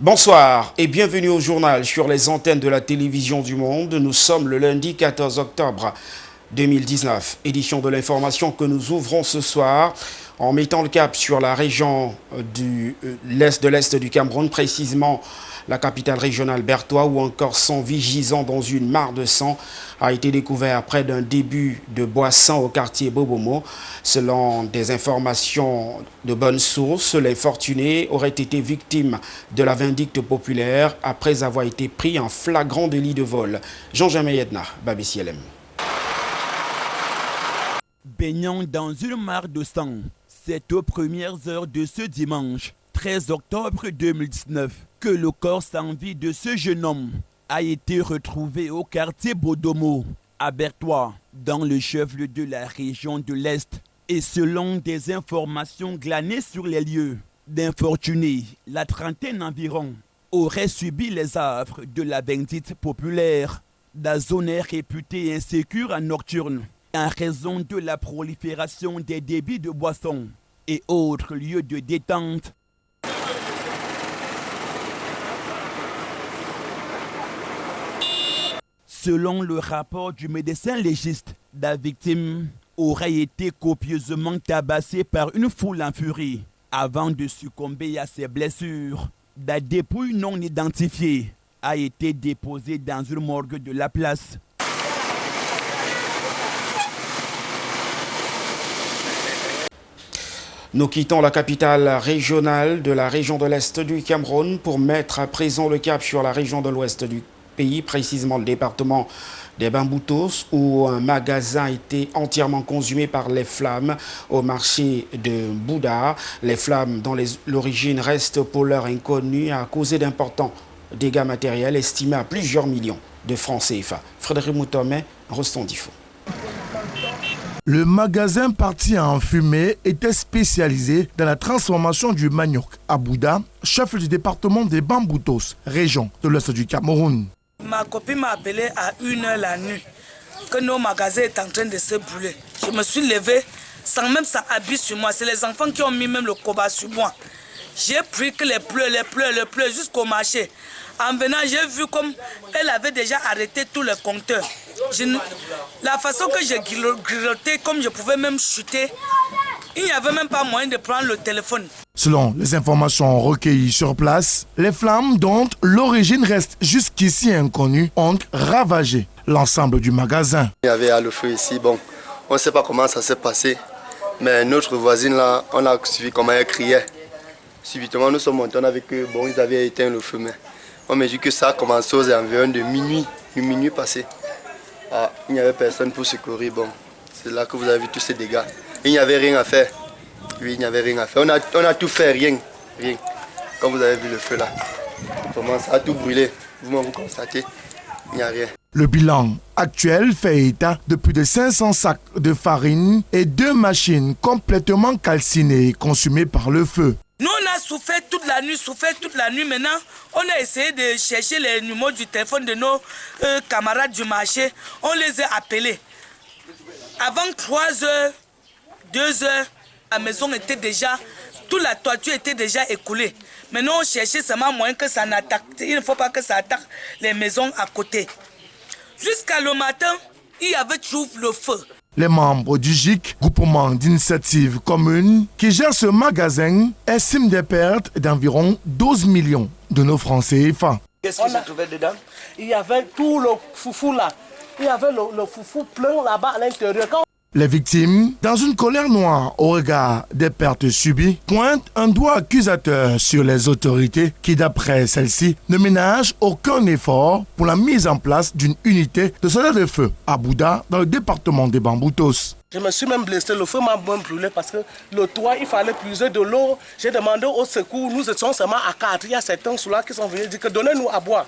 Bonsoir et bienvenue au journal sur les antennes de la télévision du monde. Nous sommes le lundi 14 octobre 2019, édition de l'information que nous ouvrons ce soir en mettant le cap sur la région de l'Est du Cameroun, précisément la capitale régionale Bertoua, où encore 100 vies gisant dans une mare de sang a été découvert après d'un début de boisson au quartier Bobomo. Selon des informations de bonnes sources, les fortunés auraient été victimes de la vindicte populaire après avoir été pris en flagrant délit de vol. Jean-Jamais Yedna, Babi CLM. Baignant dans une mare de sang, c'est aux premières heures de ce dimanche, 13 octobre 2019, que le corps sans vie de ce jeune homme a été retrouvé au quartier Bodomo, à Bertoua, dans le chef-lieu de la région de l'Est. Et selon des informations glanées sur les lieux, d'infortunés, la trentaine environ, auraient subi les affres de la vindicte populaire. La zone est réputée insécure en nocturne, en raison de la prolifération des débits de boissons et autres lieux de détente. Selon le rapport du médecin légiste, la victime aurait été copieusement tabassée par une foule en furie avant de succomber à ses blessures. La dépouille non identifiée a été déposée dans une morgue de la place. Nous quittons la capitale régionale de la région de l'Est du Cameroun pour mettre à présent le cap sur la région de l'Ouest du pays, précisément le département des Bamboutos, où un magasin a été entièrement consumé par les flammes au marché de Bouda. Les flammes, dont l'origine reste pour l'heure inconnue, a causé d'importants dégâts matériels estimés à plusieurs millions de francs CFA. Frédéric Moutomé, Rostondifo. Le magasin parti en fumée était spécialisé dans la transformation du manioc à Bouda, chef du département des Bamboutos, région de l'Est du Cameroun. Ma copine m'a appelé à 1h la nuit que nos magasins étaient en train de se brûler. Je me suis levé sans même ça habille sur moi. C'est les enfants qui ont mis même le coba sur moi. J'ai pris que les pleurs jusqu'au marché. En venant, j'ai vu comme elle avait déjà arrêté tous les compteurs. La façon que j'ai grignoté, comme je pouvais même chuter, il n'y avait même pas moyen de prendre le téléphone. Selon les informations recueillies sur place, les flammes dont l'origine reste jusqu'ici inconnue ont ravagé l'ensemble du magasin. Il y avait le feu ici, bon, on ne sait pas comment ça s'est passé, mais notre voisine là, on a suivi comment elle criait. Subitement, nous sommes montés avec eux, bon, ils avaient éteint le feu, mais on m'a dit que ça a commencé aux environs de minuit passé. Ah, il n'y avait personne pour secourir, bon, c'est là que vous avez vu tous ces dégâts. Il n'y avait rien à faire. Oui, il n'y avait rien à faire. On a tout fait, rien. Comme vous avez vu le feu là. Comment ça a tout brûlé. Vous-même vous constatez, il n'y a rien. Le bilan actuel fait état de plus de 500 sacs de farine et 2 machines complètement calcinées et consumées par le feu. Nous, on a souffert toute la nuit. Maintenant, on a essayé de chercher les numéros du téléphone de nos camarades du marché. On les a appelés. Avant 3 heures, 2 heures, la maison était déjà, toute la toiture était déjà écoulée. Maintenant, on cherchait seulement moyen que ça n'attaque. Il ne faut pas que ça attaque les maisons à côté. Jusqu'à le matin, il y avait toujours le feu. Les membres du GIC, groupement d'initiative commune, qui gère ce magasin, estiment des pertes d'environ 12 millions de nos francs CFA. Qu'est-ce qui se trouvait dedans? Il y avait tout le foufou là. Il y avait le foufou plein là-bas à l'intérieur. Les victimes, dans une colère noire au regard des pertes subies, pointent un doigt accusateur sur les autorités qui, d'après celles-ci, ne ménagent aucun effort pour la mise en place d'une unité de cessez-le-feu à Bouda, dans le département des Bamboutos. Je me suis même blessé, le feu m'a même brûlé parce que le toit, il fallait puiser de l'eau. J'ai demandé au secours, nous étions seulement à 4. Il y a certains sous-là qui sont venus dire que donnez-nous à boire.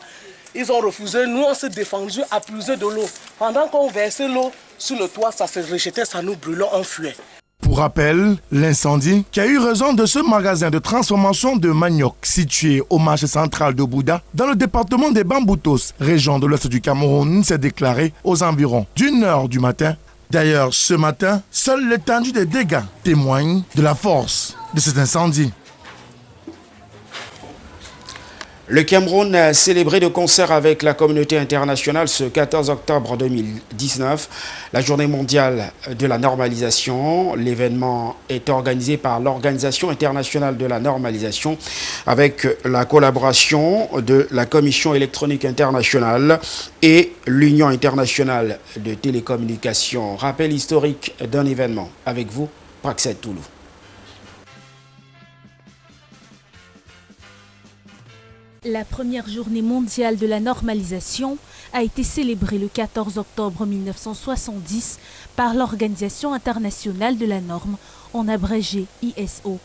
Ils ont refusé, nous on s'est défendu à puiser de l'eau. Pendant qu'on versait l'eau sur le toit, ça se rejetait, ça nous brûlait, on fuyait. Pour rappel, l'incendie qui a eu raison de ce magasin de transformation de manioc situé au marché central de Bouda, dans le département des Bamboutos, région de l'Est du Cameroun, s'est déclaré aux environs d'1h du matin. D'ailleurs, ce matin, seule l'étendue des dégâts témoigne de la force de cet incendie. Le Cameroun a célébré de concert avec la communauté internationale ce 14 octobre 2019, la journée mondiale de la normalisation. L'événement est organisé par l'Organisation internationale de la normalisation avec la collaboration de la Commission électronique internationale et l'Union internationale de télécommunications. Rappel historique d'un événement. Avec vous, Praxet Toulou. La première journée mondiale de la normalisation a été célébrée le 14 octobre 1970 par l'Organisation internationale de la norme, en abrégé ISO.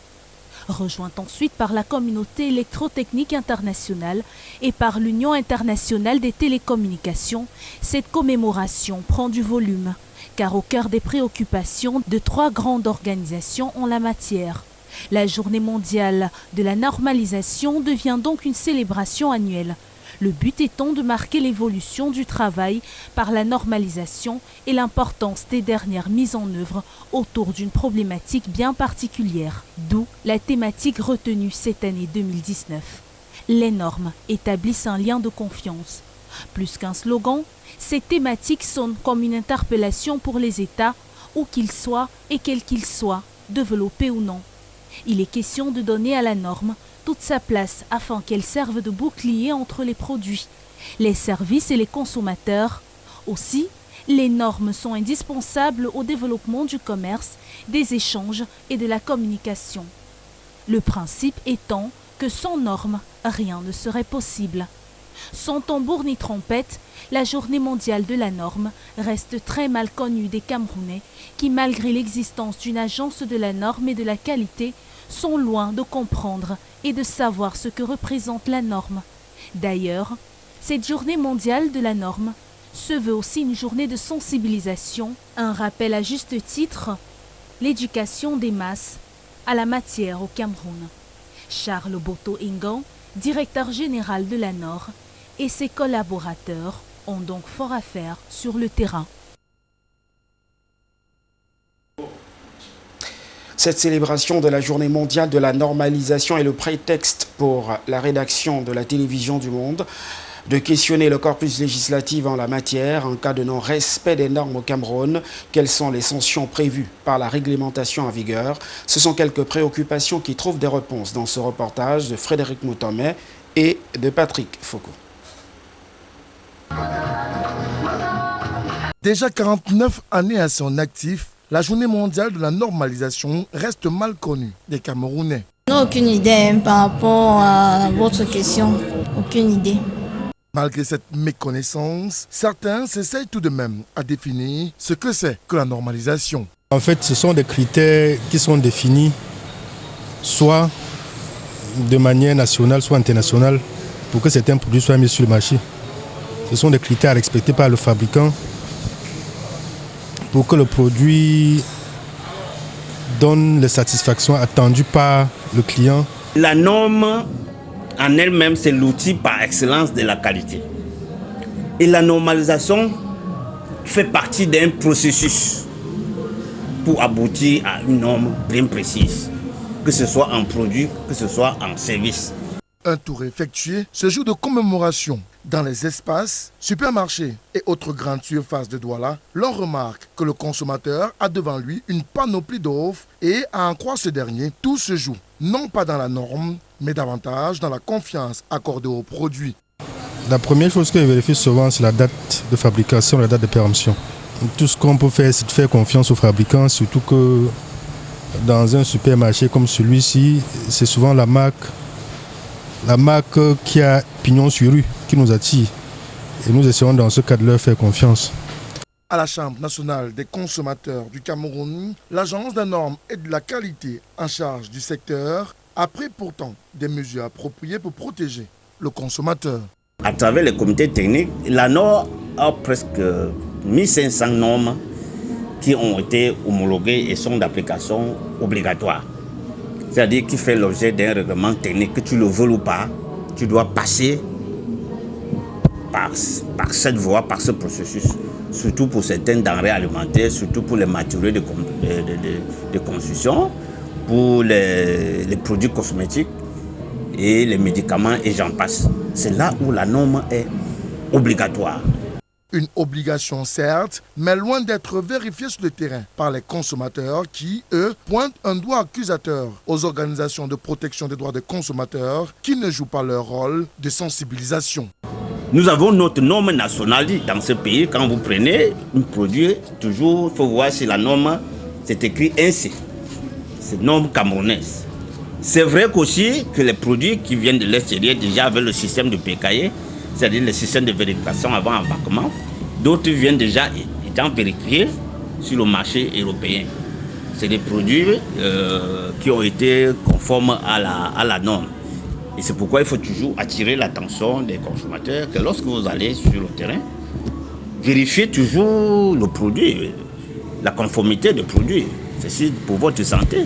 Rejointe ensuite par la communauté électrotechnique internationale et par l'Union internationale des télécommunications, cette commémoration prend du volume, car au cœur des préoccupations de 3 grandes organisations en la matière. La journée mondiale de la normalisation devient donc une célébration annuelle. Le but étant de marquer l'évolution du travail par la normalisation et l'importance des dernières mises en œuvre autour d'une problématique bien particulière. D'où la thématique retenue cette année 2019. Les normes établissent un lien de confiance. Plus qu'un slogan, ces thématiques sonnent comme une interpellation pour les États, où qu'ils soient et quels qu'ils soient, développés ou non. Il est question de donner à la norme toute sa place afin qu'elle serve de bouclier entre les produits, les services et les consommateurs. Aussi, les normes sont indispensables au développement du commerce, des échanges et de la communication. Le principe étant que sans normes, rien ne serait possible. Sans tambour ni trompette, la journée mondiale de la norme reste très mal connue des Camerounais qui, malgré l'existence d'une agence de la norme et de la qualité, sont loin de comprendre et de savoir ce que représente la norme. D'ailleurs, cette journée mondiale de la norme se veut aussi une journée de sensibilisation, un rappel à juste titre, l'éducation des masses à la matière au Cameroun. Charles Boto Ingan, directeur général de la NOR, et ses collaborateurs ont donc fort à faire sur le terrain. Cette célébration de la journée mondiale de la normalisation est le prétexte pour la rédaction de la télévision du monde de questionner le corpus législatif en la matière. En cas de non-respect des normes au Cameroun, quelles sont les sanctions prévues par la réglementation en vigueur? Ce sont quelques préoccupations qui trouvent des réponses dans ce reportage de Frédéric Moutomé et de Patrick Foucault. Déjà 49 années à son actif, la journée mondiale de la normalisation reste mal connue des Camerounais. On n'a aucune idée par rapport à votre question. Aucune idée. Malgré cette méconnaissance, certains s'essayent tout de même à définir ce que c'est que la normalisation. En fait, ce sont des critères qui sont définis soit de manière nationale, soit internationale, pour que certains produits soient mis sur le marché. Ce sont des critères respectés par le fabricant pour que le produit donne les satisfactions attendues par le client. La norme en elle-même, c'est l'outil par excellence de la qualité. Et la normalisation fait partie d'un processus pour aboutir à une norme bien précise, que ce soit en produit, que ce soit en service. Un tour effectué, ce jour de commémoration dans les espaces, supermarchés et autres grandes surfaces de Douala, l'on remarque que le consommateur a devant lui une panoplie d'offres et à en croire ce dernier, tout se joue, non pas dans la norme, mais davantage dans la confiance accordée aux produits. La première chose que je vérifie souvent, c'est la date de fabrication, la date de péremption. Tout ce qu'on peut faire, c'est de faire confiance aux fabricants, surtout que dans un supermarché comme celui-ci, c'est souvent la marque qui a pignon sur rue qui nous attire. Et nous essayons dans ce cas de leur faire confiance. À la Chambre nationale des consommateurs du Cameroun, l'Agence des normes et de la qualité en charge du secteur a pris pourtant des mesures appropriées pour protéger le consommateur. À travers les comités techniques, la NOR a presque 1500 normes qui ont été homologuées et sont d'application obligatoire. C'est-à-dire qui fait l'objet d'un règlement technique, que tu le veux ou pas, tu dois passer par cette voie, par ce processus, surtout pour certaines denrées alimentaires, surtout pour les matériaux de construction, pour les produits cosmétiques et les médicaments et j'en passe. c'est là où la norme est obligatoire. Une obligation certes, mais loin d'être vérifiée sur le terrain par les consommateurs qui, eux, pointent un doigt accusateur aux organisations de protection des droits des consommateurs qui ne jouent pas leur rôle de sensibilisation. Nous avons notre norme nationale dans ce pays. Quand vous prenez un produit, toujours, il faut voir si la norme, c'est écrit ainsi. C'est norme camerounaise. C'est vrai qu'aussi que les produits qui viennent de l'extérieur, déjà avec le système de PKE, c'est-à-dire le système de vérification avant embarquement, d'autres viennent déjà étant vérifiés sur le marché européen. C'est des produits qui ont été conformes à la norme. Et c'est pourquoi il faut toujours attirer l'attention des consommateurs que lorsque vous allez sur le terrain, vérifiez toujours le produit, la conformité du produit. C'est pour votre santé.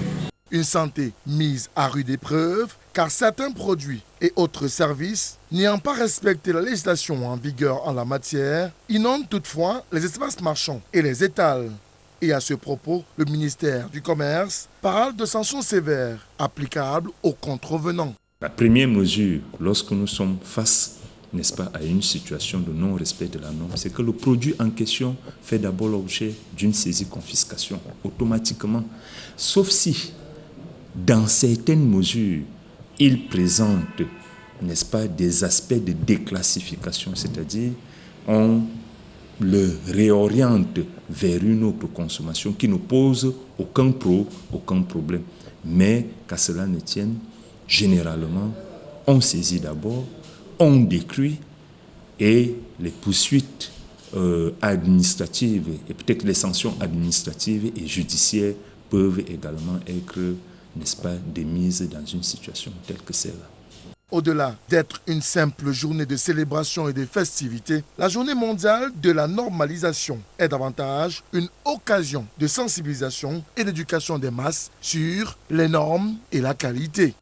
Une santé mise à rude épreuve car certains produits et autres services, n'ayant pas respecté la législation en vigueur en la matière, inondent toutefois les espaces marchands et les étals. Et à ce propos, le ministère du Commerce parle de sanctions sévères applicables aux contrevenants. La première mesure, lorsque nous sommes face, n'est-ce pas, à une situation de non-respect de la norme, c'est que le produit en question fait d'abord l'objet d'une saisie-confiscation automatiquement, sauf si, dans certaines mesures, il présente, n'est-ce pas, des aspects de déclassification, c'est-à-dire on le réoriente vers une autre consommation qui ne pose aucun problème. Mais qu'à cela ne tienne, généralement, on saisit d'abord, on décrit et les poursuites administratives et peut-être les sanctions administratives et judiciaires peuvent également être, n'est-ce pas, démises dans une situation telle que celle-là. Au-delà d'être une simple journée de célébration et de festivité, la journée mondiale de la normalisation est davantage une occasion de sensibilisation et d'éducation des masses sur les normes et la qualité.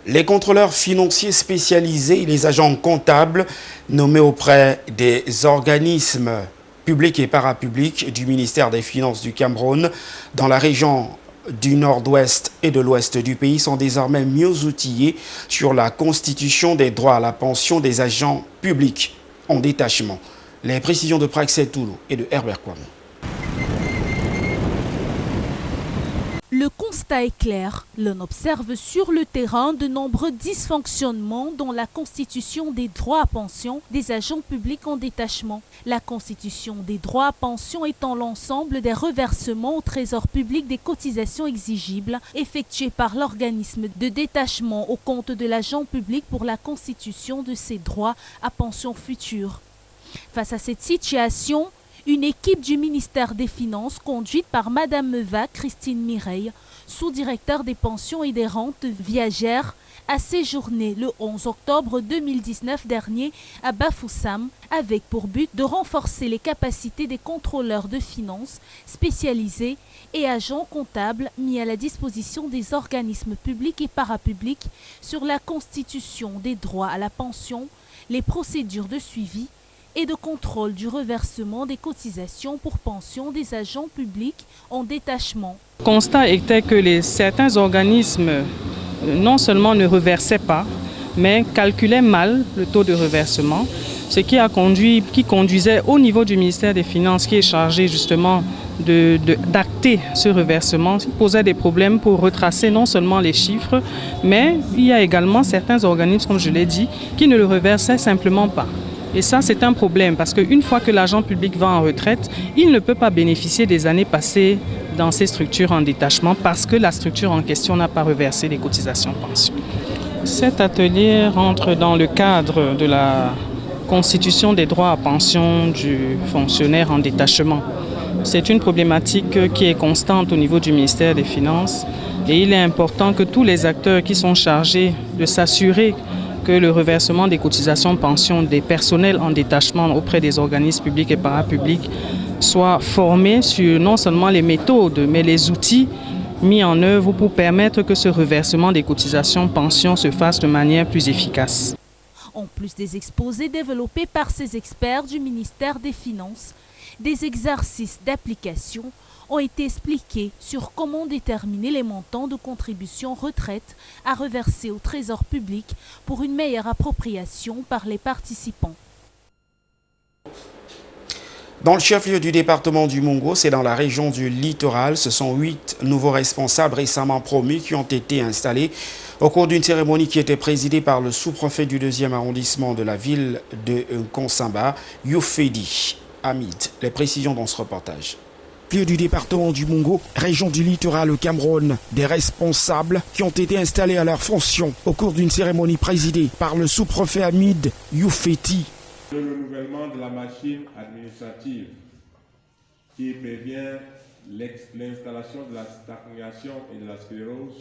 Les contrôleurs financiers spécialisés et les agents comptables nommés auprès des organismes publics et parapublics du ministère des Finances du Cameroun dans la région du nord-ouest et de l'ouest du pays sont désormais mieux outillés sur la constitution des droits à la pension des agents publics en détachement. Les précisions de Praxel Toulou et de Herbert Kwame. Le constat est clair. L'on observe sur le terrain de nombreux dysfonctionnements dans la constitution des droits à pension des agents publics en détachement. La constitution des droits à pension étant l'ensemble des reversements au trésor public des cotisations exigibles effectuées par l'organisme de détachement au compte de l'agent public pour la constitution de ses droits à pension futures. Face à cette situation, une équipe du ministère des Finances, conduite par Madame Meva Christine Mireille, sous-directeur des pensions et des rentes viagères, a séjourné le 11 octobre 2019 dernier à Bafoussam, avec pour but de renforcer les capacités des contrôleurs de finances spécialisés et agents comptables mis à la disposition des organismes publics et parapublics sur la constitution des droits à la pension, les procédures de suivi et de contrôle du reversement des cotisations pour pension des agents publics en détachement. Le constat était que certains organismes non seulement ne reversaient pas, mais calculaient mal le taux de reversement, ce qui conduisait au niveau du ministère des Finances, qui est chargé justement d'acter ce reversement, qui posait des problèmes pour retracer non seulement les chiffres, mais il y a également certains organismes, comme je l'ai dit, qui ne le reversaient simplement pas. Et ça, c'est un problème parce qu'une fois que l'agent public va en retraite, il ne peut pas bénéficier des années passées dans ces structures en détachement parce que la structure en question n'a pas reversé les cotisations pension. Cet atelier rentre dans le cadre de la constitution des droits à pension du fonctionnaire en détachement. C'est une problématique qui est constante au niveau du ministère des Finances et il est important que tous les acteurs qui sont chargés de s'assurer que le reversement des cotisations pension des personnels en détachement auprès des organismes publics et parapublics soit formés sur non seulement les méthodes, mais les outils mis en œuvre pour permettre que ce reversement des cotisations pension se fasse de manière plus efficace. En plus des exposés développés par ces experts du ministère des Finances, des exercices d'application ont été expliqués sur comment déterminer les montants de contributions retraite à reverser au trésor public pour une meilleure appropriation par les participants. Dans le chef-lieu du département du Mungo, c'est dans la région du littoral, ce sont 8 nouveaux responsables récemment promus qui ont été installés au cours d'une cérémonie qui était présidée par le sous-préfet du 2e arrondissement de la ville de Nkonsamba, Youfedi Hamid. Les précisions dans ce reportage. Lieu du département du Mungo, région du littoral au Cameroun, des responsables qui ont été installés à leurs fonctions au cours d'une cérémonie présidée par le sous-préfet Hamid Youfedi. Le renouvellement de la machine administrative qui prévient l'installation de la stagnation et de la sclérose,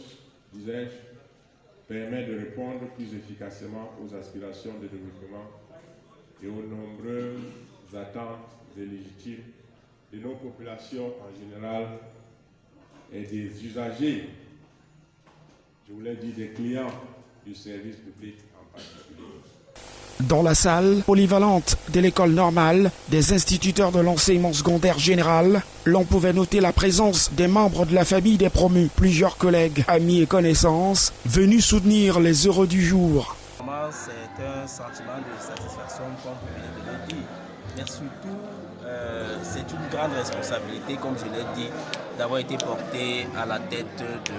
disais-je, permet de répondre plus efficacement aux aspirations de développement et aux nombreuses attentes et légitimes de nos populations en général et des usagers, je voulais dire des clients du service public en particulier. Dans la salle polyvalente de l'école normale, des instituteurs de l'enseignement secondaire général, l'on pouvait noter la présence des membres de la famille des promus, plusieurs collègues, amis et connaissances, venus soutenir les heureux du jour. C'est un sentiment de satisfaction, comme vous venez de le dire, mais surtout, c'est une grande responsabilité, comme je l'ai dit, d'avoir été porté à la tête de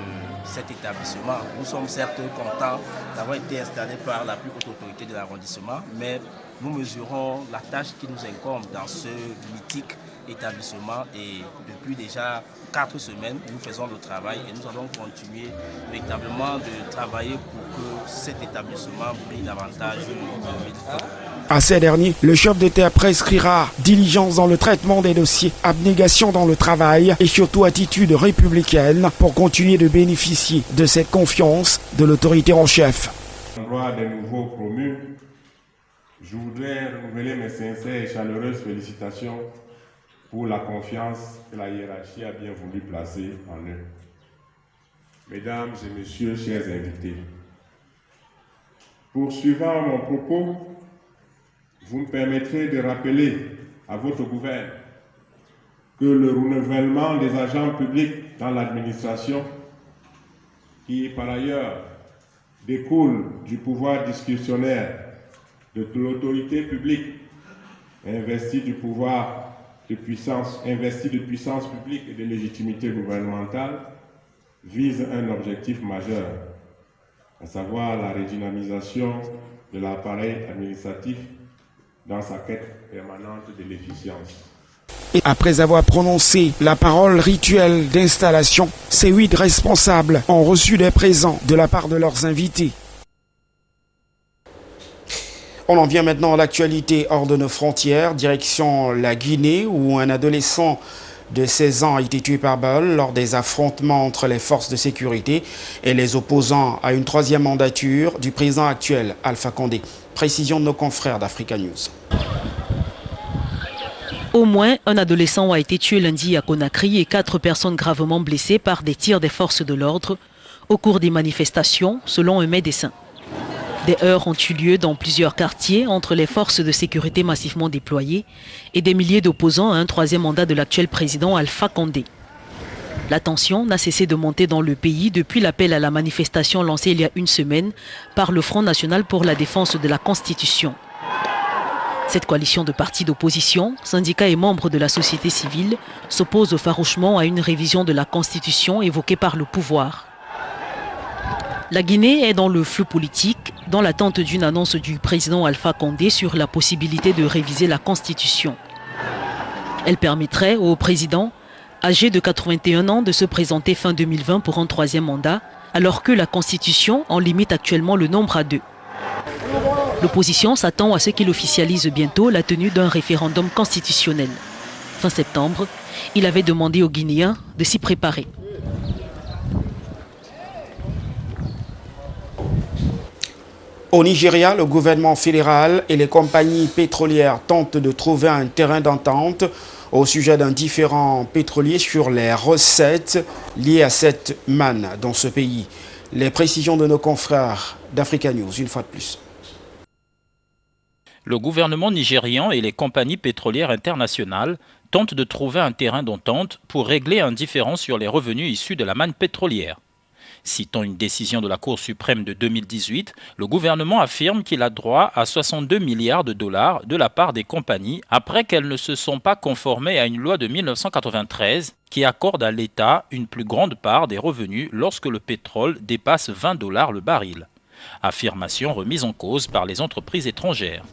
cet établissement. Nous sommes certes contents d'avoir été installés par la plus haute autorité de l'arrondissement, mais nous mesurons la tâche qui nous incombe dans ce mythique établissement et depuis déjà 4 semaines, nous faisons le travail et nous allons continuer véritablement de travailler pour que cet établissement brille davantage de mille fois. À ces derniers, le chef d'État prescrira diligence dans le traitement des dossiers, abnégation dans le travail et surtout attitude républicaine pour continuer de bénéficier de cette confiance de l'autorité en chef. En droit des nouveaux promus, je voudrais renouveler mes sincères et chaleureuses félicitations pour la confiance que la hiérarchie a bien voulu placer en eux. Mesdames et messieurs, chers invités, poursuivant mon propos, vous me permettrez de rappeler à votre gouvernement que le renouvellement des agents publics dans l'administration, qui par ailleurs découle du pouvoir discrétionnaire de l'autorité publique, investi de puissance publique et de légitimité gouvernementale, vise un objectif majeur, à savoir la redynamisation de l'appareil administratif dans sa quête permanente de l'efficience. Et après avoir prononcé la parole rituelle d'installation, ces 8 responsables ont reçu des présents de la part de leurs invités. On en vient maintenant à l'actualité hors de nos frontières, direction la Guinée, où un adolescent de 16 ans a été tué par balle lors des affrontements entre les forces de sécurité et les opposants à une 3e mandature du président actuel, Alpha Condé. Précision de nos confrères d'Africa News. Au moins, un adolescent a été tué lundi à Conakry et 4 personnes gravement blessées par des tirs des forces de l'ordre au cours des manifestations, selon un médecin. Des heurts ont eu lieu dans plusieurs quartiers entre les forces de sécurité massivement déployées et des milliers d'opposants à un 3e mandat de l'actuel président Alpha Condé. La tension n'a cessé de monter dans le pays depuis l'appel à la manifestation lancé il y a une semaine par le Front national pour la défense de la Constitution. Cette coalition de partis d'opposition, syndicats et membres de la société civile s'oppose farouchement à une révision de la Constitution évoquée par le pouvoir. La Guinée est dans le flou politique, dans l'attente d'une annonce du président Alpha Condé sur la possibilité de réviser la Constitution. Elle permettrait au président, âgé de 81 ans, de se présenter fin 2020 pour un 3e mandat, alors que la Constitution en limite actuellement le nombre à 2. L'opposition s'attend à ce qu'il officialise bientôt la tenue d'un référendum constitutionnel. Fin septembre, il avait demandé aux Guinéens de s'y préparer. Au Nigeria, le gouvernement fédéral et les compagnies pétrolières tentent de trouver un terrain d'entente au sujet d'un différend pétrolier sur les recettes liées à cette manne dans ce pays. Les précisions de nos confrères d'Africa News, une fois de plus. Le gouvernement nigérian et les compagnies pétrolières internationales tente de trouver un terrain d'entente pour régler un différend sur les revenus issus de la manne pétrolière. Citant une décision de la Cour suprême de 2018, le gouvernement affirme qu'il a droit à 62 milliards de dollars de la part des compagnies après qu'elles ne se sont pas conformées à une loi de 1993 qui accorde à l'État une plus grande part des revenus lorsque le pétrole dépasse 20 dollars le baril. Affirmation remise en cause par les entreprises étrangères.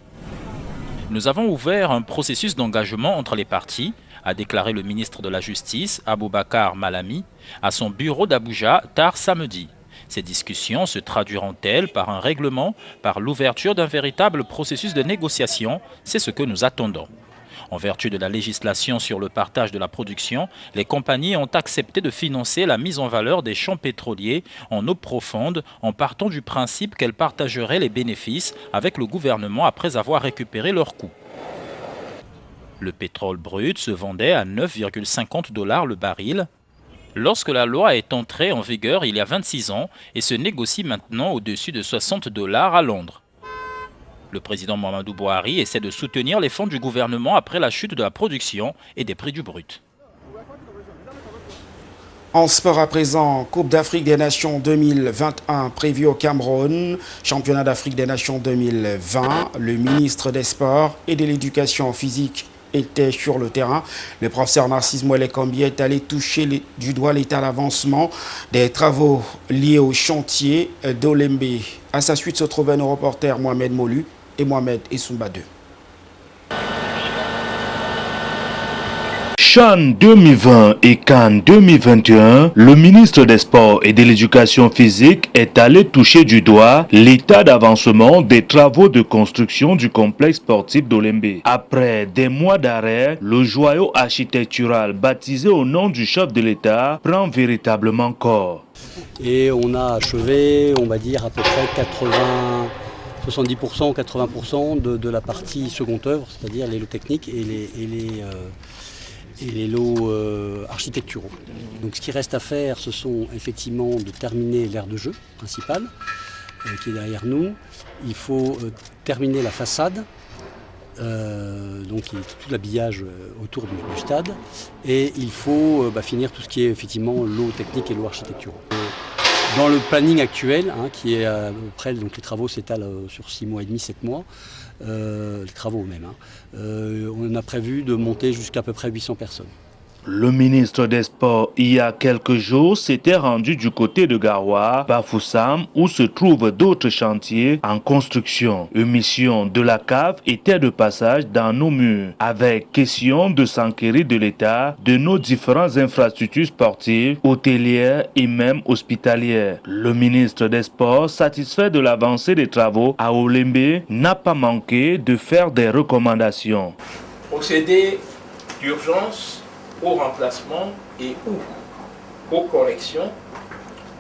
Nous avons ouvert un processus d'engagement entre les parties, a déclaré le ministre de la Justice, Aboubakar Malami, à son bureau d'Abuja tard samedi. Ces discussions se traduiront-elles par un règlement, par l'ouverture d'un véritable processus de négociation? C'est ce que nous attendons. En vertu de la législation sur le partage de la production, les compagnies ont accepté de financer la mise en valeur des champs pétroliers en eau profonde en partant du principe qu'elles partageraient les bénéfices avec le gouvernement après avoir récupéré leurs coûts. Le pétrole brut se vendait à 9,50 dollars le baril lorsque la loi est entrée en vigueur il y a 26 ans et se négocie maintenant au-dessus de 60 dollars à Londres. Le président Mamadou Bouhari essaie de soutenir les fonds du gouvernement après la chute de la production et des prix du brut. En sport à présent, Coupe d'Afrique des Nations 2021 prévue au Cameroun, Championnat d'Afrique des Nations 2020, le ministre des Sports et de l'Éducation physique était sur le terrain. Le professeur Narcisse Mouelé-Kambi est allé toucher du doigt l'état d'avancement des travaux liés au chantier d'Olembe. À sa suite se trouvaient nos reporters Mohamed Molu et Mohamed Essoumba 2. CHAN 2020 et CAN 2021, le ministre des Sports et de l'Éducation physique est allé toucher du doigt l'état d'avancement des travaux de construction du complexe sportif d'Olembe. Après des mois d'arrêt, le joyau architectural baptisé au nom du chef de l'État prend véritablement corps. Et on a achevé, on va dire, à peu près 70%, 80% de la partie seconde œuvre, c'est-à-dire les lots techniques et les lots architecturaux. Donc ce qui reste à faire, ce sont effectivement de terminer l'aire de jeu principale qui est derrière nous. Il faut terminer la façade, donc tout l'habillage autour du stade. Et il faut finir tout ce qui est effectivement lots techniques et lots architecturaux. Dans le planning actuel, qui est à peu près, donc les travaux s'étalent sur 6 mois et demi, 7 mois, les travaux même, on a prévu de monter jusqu'à peu près 800 personnes. Le ministre des Sports, il y a quelques jours, s'était rendu du côté de Garoua, Bafoussam, où se trouvent d'autres chantiers en construction. Une mission de la CAF était de passage dans nos murs, avec question de s'enquérir de l'état de nos différentes infrastructures sportives, hôtelières et même hospitalières. Le ministre des Sports, satisfait de l'avancée des travaux à Olembe, n'a pas manqué de faire des recommandations. Procéder d'urgence au remplacement et ou aux corrections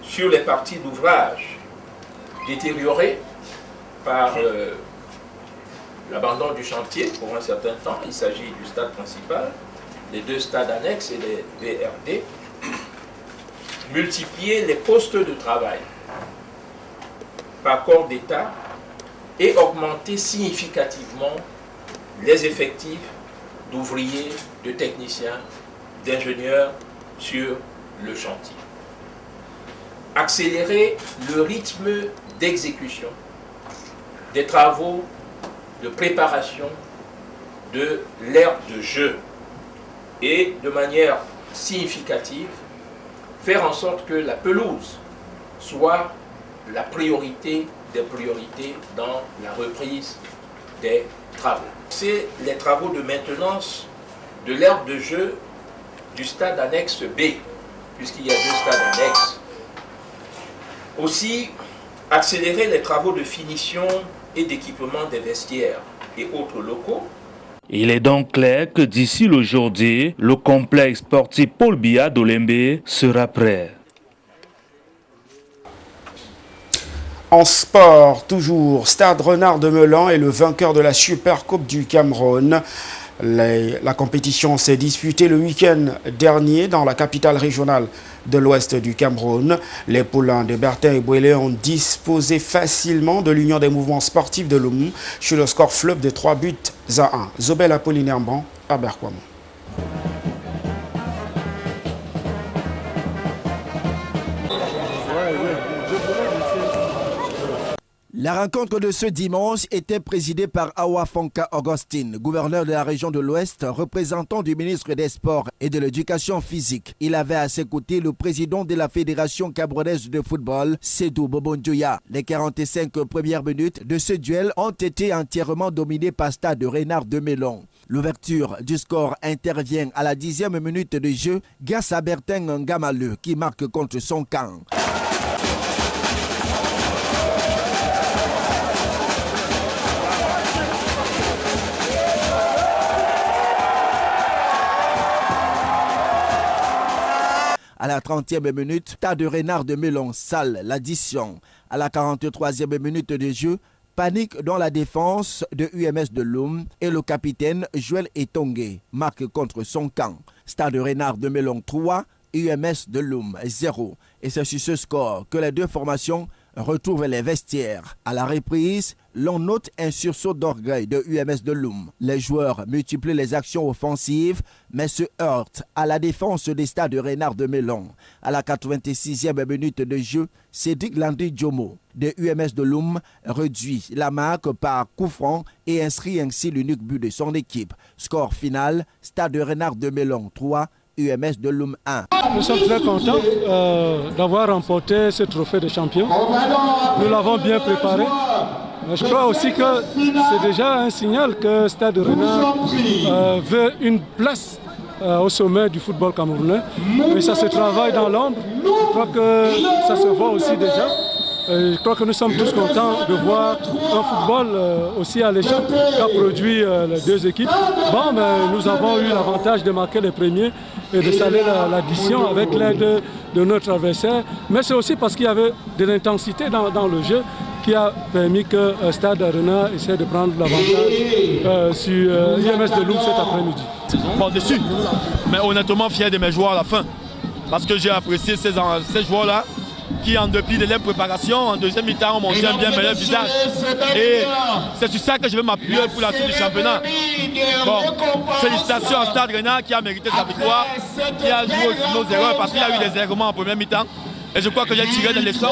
sur les parties d'ouvrage détériorées par l'abandon du chantier pour un certain temps. Il s'agit du stade principal, les 2 stades annexes et les VRD. Multiplier les postes de travail par corps d'État et augmenter significativement les effectifs d'ouvriers, de techniciens, d'ingénieurs sur le chantier. Accélérer le rythme d'exécution des travaux de préparation de l'aire de jeu et de manière significative faire en sorte que la pelouse soit la priorité des priorités dans la reprise des travaux. C'est les travaux de maintenance de l'aire de jeu du stade annexe B, puisqu'il y a 2 stades annexes. Aussi, accélérer les travaux de finition et d'équipement des vestiaires et autres locaux. Il est donc clair que d'ici le jour D, le complexe sportif Paul Biya d'Olembe sera prêt. En sport, toujours, Stade Renard de Meulan est le vainqueur de la Super Coupe du Cameroun. La compétition s'est disputée le week-end dernier dans la capitale régionale de l'ouest du Cameroun. Les poulains de Bertin et Bouélé ont disposé facilement de l'Union des mouvements sportifs de Loum sur le score fleuve de 3 buts à 1. Zobel Apollinaire Ban, à Berkwamon. La rencontre de ce dimanche était présidée par Awa Fonka Augustine, gouverneur de la région de l'Ouest, représentant du ministre des Sports et de l'Éducation physique. Il avait à ses côtés le président de la Fédération camerounaise de football, Sédou Bobondjoya. Les 45 premières minutes de ce duel ont été entièrement dominées par Stade Renard de Mélon. L'ouverture du score intervient à la 10e minute de jeu grâce à Bertin Ngamaleu qui marque contre son camp. À la 30e minute, Stade Renard de Mélon sale l'addition. À la 43e minute de jeu, panique dans la défense de UMS de Loum et le capitaine Joël Etongue marque contre son camp. Stade Renard de Mélon 3, UMS de Loum 0. Et c'est sur ce score que les deux formations retrouvent les vestiaires. À la reprise, l'on note un sursaut d'orgueil de UMS de Loum. Les joueurs multiplient les actions offensives, mais se heurtent à la défense des Stades Renard de Mélon. À la 86e minute de jeu, Cédric Landry Djomo de UMS de Loum réduit la marque par coup franc et inscrit ainsi l'unique but de son équipe. Score final, Stade Renard de Mélon 3, UMS de Loum 1. Nous sommes très contents d'avoir remporté ce trophée de champion. Nous l'avons bien préparé. Mais je crois aussi que c'est déjà un signal que Stade Renard veut une place au sommet du football camerounais. Mais ça se travaille dans l'ombre. Je crois que ça se voit aussi déjà. Je crois que nous sommes tous contents de voir un football aussi alléchant qu'a produit les deux équipes. Bon, mais nous avons eu l'avantage de marquer les premiers et de saler l'addition avec l'aide de notre adversaire. Mais c'est aussi parce qu'il y avait de l'intensité dans le jeu qui a permis que Stade Renard essaie de prendre l'avantage sur UMS de Loum cet après-midi. Bon, déçu, mais honnêtement fier de mes joueurs à la fin. Parce que j'ai apprécié ces joueurs-là qui, en dépit de leur préparation, en deuxième mi-temps, ont montré bien leur visage. Et c'est sur ça que je vais m'appuyer pour la suite du championnat. Bon, félicitations à Stade Renard qui a mérité sa victoire, qui a joué sur nos erreurs parce qu'il y a eu des errements en première mi-temps. Et je crois que j'ai tiré des leçons.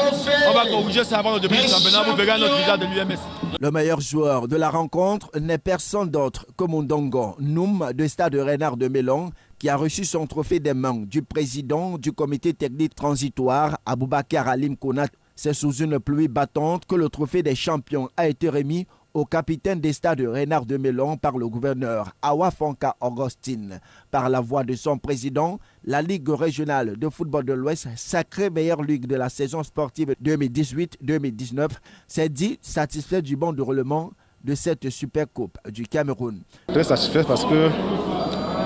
On va corriger ça avant le début du championnat. Vous verrez notre visage de l'UMS. Le meilleur joueur de la rencontre n'est personne d'autre que Mondongo Noum de Stade Renard de Mélon, qui a reçu son trophée des mains du président du comité technique transitoire, Aboubakar Alim Konat. C'est sous une pluie battante que le trophée des champions a été remis au capitaine des Stades Renard de Mélon par le gouverneur Awa Fonka Augustine. Par la voix de son président, la Ligue régionale de football de l'Ouest, sacrée meilleure ligue de la saison sportive 2018-2019, s'est dit satisfait du bon déroulement de cette Super Coupe du Cameroun. Très satisfait parce que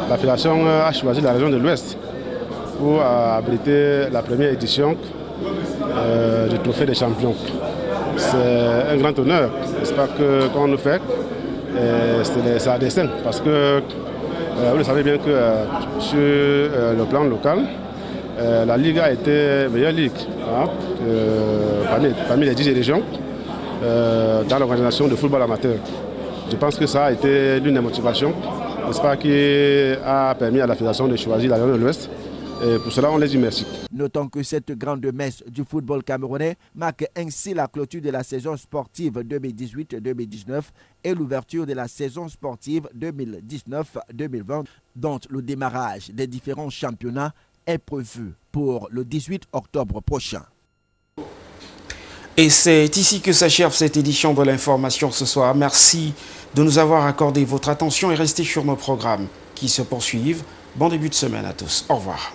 la fédération a choisi la région de l'Ouest pour abriter la première édition du trophée des champions. C'est un grand honneur, j'espère que quand on le fait, c'est à dessein parce que vous le savez bien que sur le plan local, la Ligue a été meilleure ligue parmi les 10 régions dans l'organisation de football amateur. Je pense que ça a été l'une des motivations, j'espère qu'il a permis à la fédération de choisir la région de l'Ouest. Et pour cela, on les dit merci. Notons que cette grande messe du football camerounais marque ainsi la clôture de la saison sportive 2018-2019 et l'ouverture de la saison sportive 2019-2020, dont le démarrage des différents championnats est prévu pour le 18 octobre prochain. Et c'est ici que s'achève cette édition de l'information ce soir. Merci de nous avoir accordé votre attention et restez sur nos programmes qui se poursuivent. Bon début de semaine à tous. Au revoir.